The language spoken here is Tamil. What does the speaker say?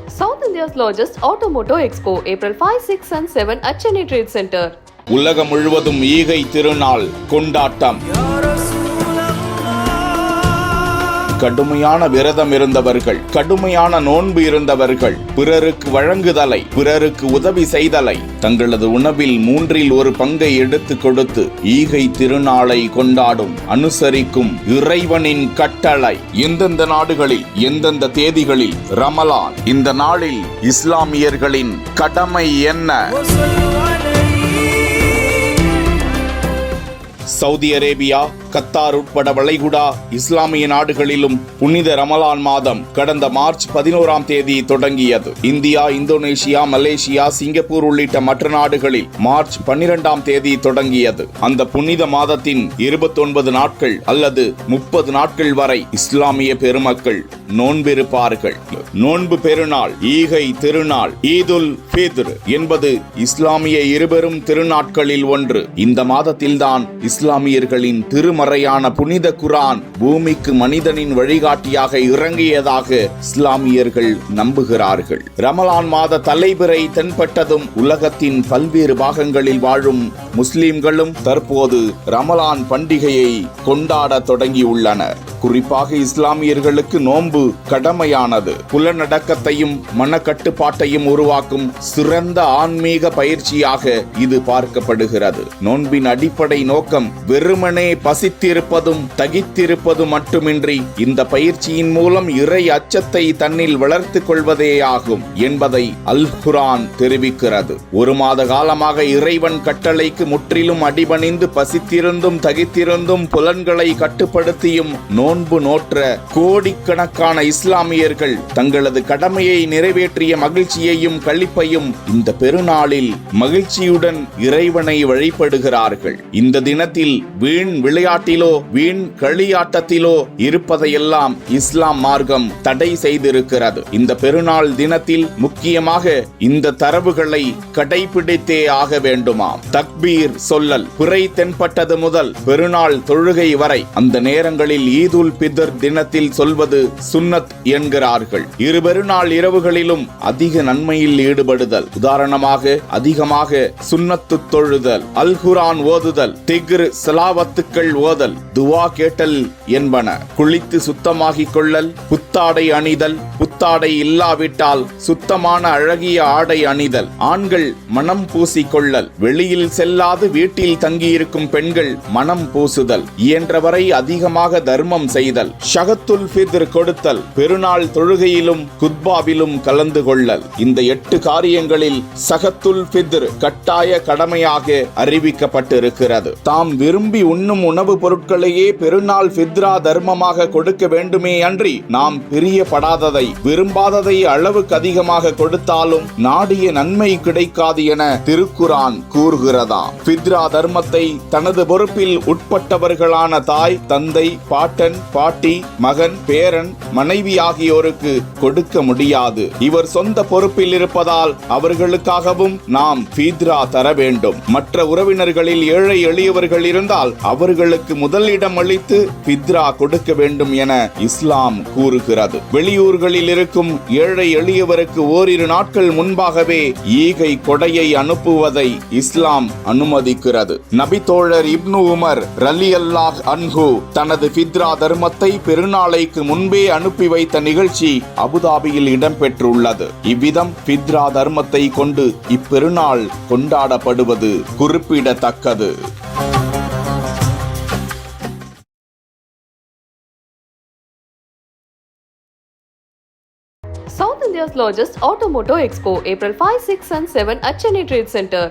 South India's largest Automoto Expo, April 5, 6 and 7 at Chennai Trade Center. உலகம் முழுவதும் ஈகை திருநாள் கொண்டாட்டம். கடுமையான விரதம் இருந்தவர்கள், கடுமையான நோன்பு இருந்தவர்கள், பிறருக்கு வழங்குதலை, பிறருக்கு உதவி செய்தலை, தங்களது உணவில் 1/3 பங்கை எடுத்து கொடுத்து ஈகை திருநாளை கொண்டாடும், அனுசரிக்கும் இறைவனின் கட்டளை. எந்தெந்த நாடுகளில் எந்தெந்த தேதிகளில் ரமலான், இந்த நாளில் இஸ்லாமியர்களின் கடமை என்ன? சவுதி அரேபியா, கத்தார் உட்பட வளைகுடா இஸ்லாமிய நாடுகளிலும் புனித ரமலான் மாதம் கடந்த மார்ச் 11ஆம் தேதி தொடங்கியது. இந்தியா, இந்தோனேஷியா, மலேசியா, சிங்கப்பூர் உள்ளிட்ட மற்ற நாடுகளில் மார்ச் 12ஆம் தேதி தொடங்கியது. அந்த புனித மாதத்தின் 29 நாட்கள் அல்லது 30 நாட்கள் வரை இஸ்லாமிய பெருமக்கள் நோன்பிருப்பார்கள். நோன்பு பெருநாள், ஈகை திருநாள், ஈதுல் ஃபித்ர் என்பது இஸ்லாமிய இருபெரும் திருநாட்களில் ஒன்று. இந்த மாதத்தில்தான் இஸ்லாமியர்களின் திருமறையான புனித குர்ஆன் பூமிக்கு மனிதனின் வழிகாட்டியாக இறங்கியதாக இஸ்லாமியர்கள் நம்புகிறார்கள். ரமலான் மாத தலைபிறை தென்பட்டதும் உலகத்தின் பல்வேறு பாகங்களில் வாழும் முஸ்லிம்களும் தற்போது ரமலான் பண்டிகையை கொண்டாட தொடங்கியுள்ளனர். குறிப்பாக இஸ்லாமியர்களுக்கு நோன்பு கடமையானது. புலனடக்கத்தையும் மனக்கட்டுப்பாட்டையும் உருவாக்கும் சிறந்த ஆன்மீக பயிற்சியாக இது பார்க்கப்படுகிறது. நோன்பின் அடிப்படை நோக்கம் வெறுமனே பசித்திருப்பதும் தகித்திருப்பது மட்டுமின்றி இந்த பயிற்சியின் மூலம் இறை அச்சத்தை தன்னில் வளர்த்துக் கொள்வதேயாகும் என்பதை அல் குர்ஆன் தெரிவிக்கிறது. 1 மாத காலமாக இறைவன் கட்டளைக்கு முற்றிலும் அடிபணிந்து பசித்திருந்தும் தகித்திருந்தும் புலன்களை கட்டுப்படுத்தியும் நோன்பு நோற்ற கோடிக்கணக்கான இஸ்லாமியர்கள் தங்களது கடமையை நிறைவேற்றிய மகிழ்ச்சியையும் களிப்பையும் இந்த பெருநாளில் மகிழ்ச்சியுடன் இறைவனை வழிபடுகிறார்கள். இந்த தினத்தில் வீண் விளையாட்டிலோ வீண் களியாட்டத்திலோ இருப்பதையெல்லாம் இஸ்லாம் மார்க்கம் தடை செய்திருக்கிறது. இந்த பெருநாள் தினத்தில் முக்கியமாக இந்த தரவுகளை கடைபிடித்தே ஆக வேண்டுமாம். தக்பீர் சொல்லல் பிறை தென்பட்டது முதல் பெருநாள் தொழுகை வரை அந்த நேரங்களில் ஈதுல் ஃபித்ர் தினத்தில் சொல்வது சுன்னத் என்கிறார்கள். இரு பெருநாள் இரவுகளிலும் அதிக நன்மையில் ஈடுபடுதல், உதாரணமாக அதிகமாக சுன்னத்து தொழுதல், அல் குர்ஆன் ஓதுதல், திக்ர் ஸலாவத்துக்கள் ஓதல், துவா கேட்டல் என்பன. குளித்து சுத்தமாகிக் கொள்ளல், புத்தாடை அணிதல், புத்தாடை இல்லாவிட்டால் சுத்தமான அழகிய ஆடை அணிதல், ஆண்கள் மனம் பூசிக்கொள்ளல், வெளியில் செல்லாது வீட்டில் தங்கியிருக்கும் பெண்கள் மனம் பூசுதல், இயன்றவரை அதிகமாக தர்மம் செய்தல், ஷஹத்துல் ஃபித்ர் கொடுத்தல், பெருநாள் தொழுகையிலும் குத்பாவிலும் கலந்து கொள்ளல். இந்த 8 காரியங்களில் ஷஹத்துல் ஃபித்ர் கட்டாய கடமையாக அறிவிக்கப்பட்டிருக்கிறது. தாம் விரும்பி உண்ணும் உணவுப் பொருட்களையே பெருநாள் ஃபித்ரா தர்மமாக கொடுக்க வேண்டுமே அன்றி நாம் பிரியப்படாததை விரும்பாததை அளவுக்கு அதிகமாக கொடுத்தாலும் நாடிய நன்மை கிடைக்காது என திருக்குர்ஆன் கூறுகிறதாம். ஃபித்ரா தர்மத்தை தனது பொறுப்பில் உட்பட்டவர்களான தாய், தந்தை, பாட்டன், பாட்டி, மகன், பேரன், மனைவி ஆகியோருக்கு கொடுக்க முடியாது. இவர் சொந்த பொறுப்பில் இருப்பதால் அவர்களுக்காகவும் நாம் ஃபித்ரா தர வேண்டும். மற்ற உறவினர்களில் ஏழை எளியவர்கள் இருந்தால் அவர்களுக்கு முதலிடம் அளித்து ஃபித்ரா கொடுக்க வேண்டும் என இஸ்லாம் கூறுகிறது. வெளியூர்களில் இருக்கும் ஏழை எளியவருக்கு ஓரிரு நாட்கள் முன்பாகவே ஈகை கொடையை அனுப்புவதை இஸ்லாம் அனுமதிக்கிறது. நபி தோழர் இப்னு உமர் ரலியல்லாஹு அன்ஹு தனது ஃபித்ரா தர்மத்தை பெருநாளைக்கு முன்பே அனுப்பி வைத்த நிகழ்ச்சி அபுதாபியில் இடம்பெற்றுள்ளது. இவ்விதம் ஃபித்ரா தர்மத்தை கொண்டு இப்பெருநாள் கொண்டாடப்படுவது குறிப்பிடத்தக்கது. South India's largest Automoto Expo, April 5, 6 and 7 at Chennai Trade Center.